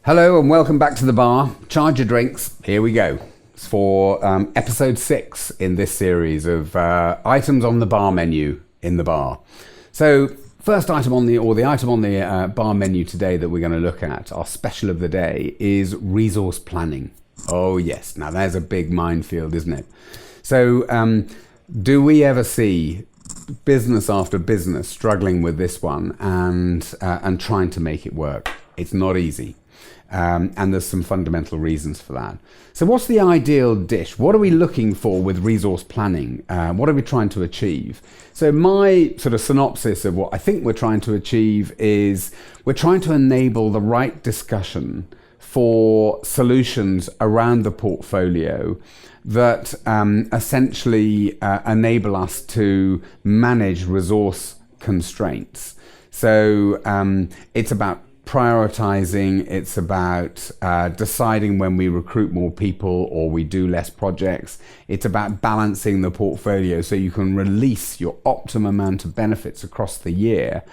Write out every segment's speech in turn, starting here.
Hello and welcome back to the bar. Charge your drinks. Here we go. It's for episode 6 in this series of items on the bar menu in the bar. So first item on the bar menu today that we're going to look at, our special of the day, is resource planning. Oh yes, now there's a big minefield, isn't it? So do we ever see business after business struggling with this one and trying to make it work? It's not easy. And there's some fundamental reasons for that. So what's the ideal dish? What are we looking for with resource planning? What are we trying to achieve? So my sort of synopsis of what I think we're trying to achieve is we're trying to enable the right discussion for solutions around the portfolio that essentially enable us to manage resource constraints. So it's about prioritizing, it's about deciding when we recruit more people or we do less projects. It's about balancing the portfolio so you can release your optimum amount of benefits across the year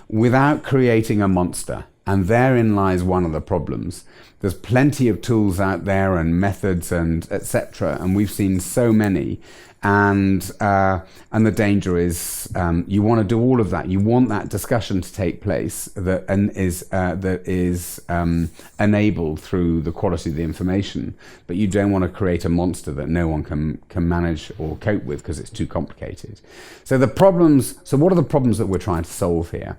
without creating a monster. And therein lies one of the problems. There's plenty of tools out there and methods and etc. And we've seen so many. And the danger is you want to do all of that. You want that discussion to take place that is enabled through the quality of the information, but you don't want to create a monster that no one can manage or cope with because it's too complicated. So what are the problems that we're trying to solve here?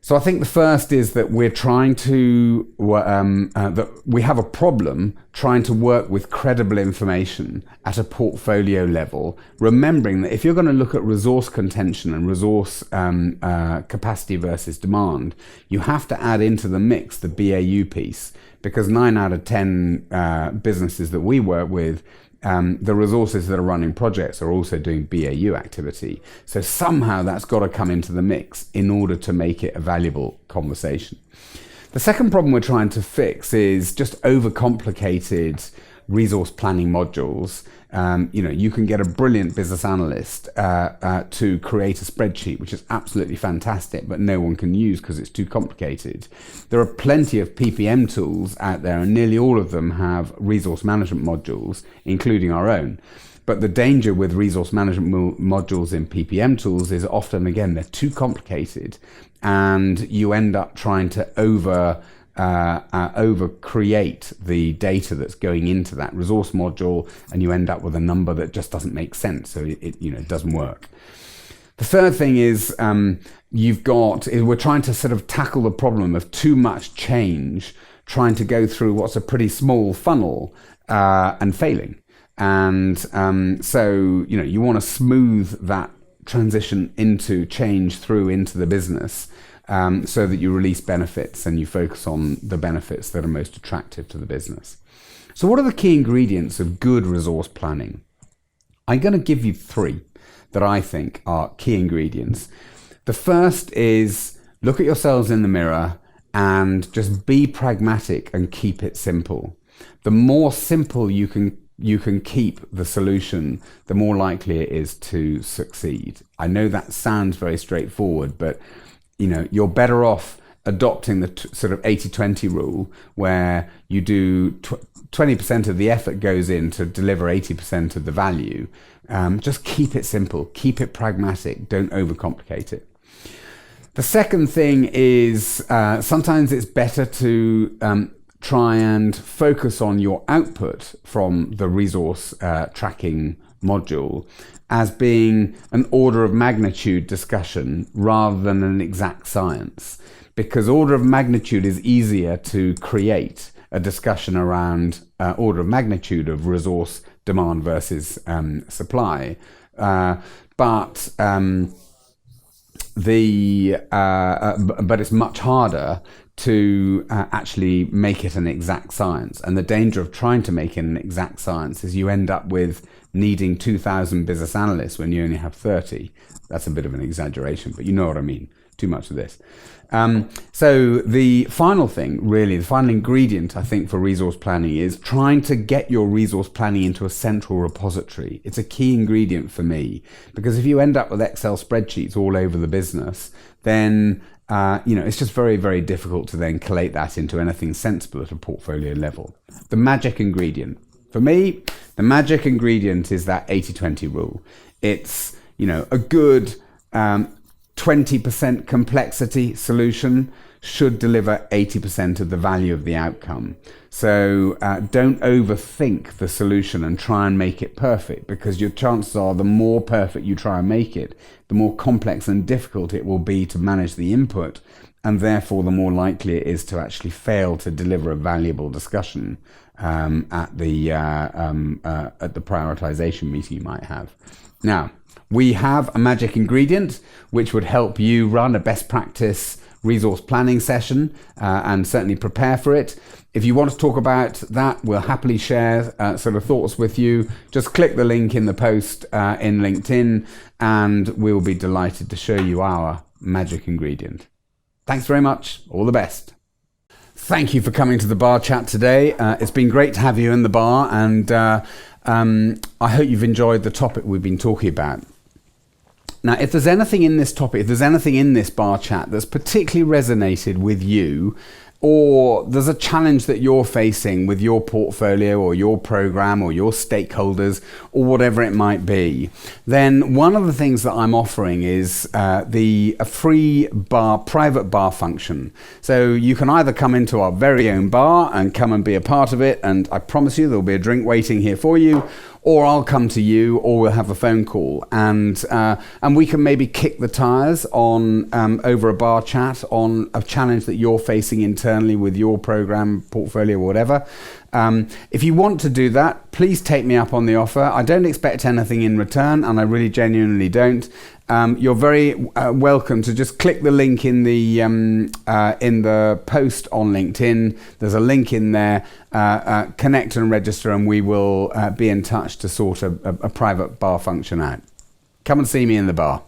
So I think the first is that we're trying to, that we have a problem trying to work with credible information at a portfolio level, remembering that if you're going to look at resource contention and resource capacity versus demand, you have to add into the mix the BAU piece, because 9 out of 10 businesses that we work with, the resources that are running projects are also doing BAU activity. So somehow that's got to come into the mix in order to make it a valuable conversation. The second problem we're trying to fix is just overcomplicated resource planning modules. You can get a brilliant business analyst to create a spreadsheet, which is absolutely fantastic, but no one can use because it's too complicated. There are plenty of PPM tools out there, and nearly all of them have resource management modules, including our own. But the danger with resource management modules in PPM tools is often, again, they're too complicated, and you end up trying to over create the data that's going into that resource module, and you end up with a number that just doesn't make sense. So it doesn't work. The third thing is we're trying to sort of tackle the problem of too much change, trying to go through what's a pretty small funnel and failing. And so you want to smooth that transition into change through into the business. So that you release benefits and you focus on the benefits that are most attractive to the business. So what are the key ingredients of good resource planning? I'm going to give you 3 that I think are key ingredients. The first is look at yourselves in the mirror and just be pragmatic and keep it simple. The more simple you can keep the solution, the more likely it is to succeed. I know that sounds very straightforward, but you're better off adopting the sort of 80-20 rule, where you do 20% of the effort goes in to deliver 80% of the value. Just keep it simple, keep it pragmatic, don't overcomplicate it. The second thing is sometimes it's better to try and focus on your output from the resource tracking module as being an order of magnitude discussion rather than an exact science, because order of magnitude is easier to create a discussion around order of magnitude of resource demand versus supply, but it's much harder to actually make it an exact science. And the danger of trying to make it an exact science is you end up with needing 2,000 business analysts when you only have 30. That's a bit of an exaggeration, but you know what I mean. Too much of this. So the final thing, really, the final ingredient, I think, for resource planning is trying to get your resource planning into a central repository. It's a key ingredient for me, because if you end up with Excel spreadsheets all over the business, then it's just very, very difficult to then collate that into anything sensible at a portfolio level. The magic ingredient. For me, the magic ingredient is that 80-20 rule. It's, a good 20% complexity solution should deliver 80% of the value of the outcome. So don't overthink the solution and try and make it perfect, because your chances are the more perfect you try and make it, the more complex and difficult it will be to manage the input, and therefore the more likely it is to actually fail to deliver a valuable discussion at the prioritization meeting you might have. Now, we have a magic ingredient which would help you run a best practice resource planning session and certainly prepare for it. If you want to talk about that, we'll happily share sort of thoughts with you. Just click the link in the post in LinkedIn and we'll be delighted to show you our magic ingredient. Thanks very much. All the best. Thank you for coming to the bar chat today. It's been great to have you in the bar, and I hope you've enjoyed the topic we've been talking about. Now, if there's anything in this topic, if there's anything in this bar chat that's particularly resonated with you, or there's a challenge that you're facing with your portfolio or your program or your stakeholders or whatever it might be, then one of the things that I'm offering is a free private bar function. So you can either come into our very own bar and come and be a part of it, and I promise you there'll be a drink waiting here for you, or I'll come to you, or we'll have a phone call, and we can maybe kick the tires on over a bar chat on a challenge that you're facing internally with your program, portfolio, whatever. If you want to do that, please take me up on the offer. I don't expect anything in return, and I really genuinely don't. You're very welcome to just click the link in the post on LinkedIn. There's a link in there. Connect and register, and we will be in touch to sort a private bar function out. Come and see me in the bar.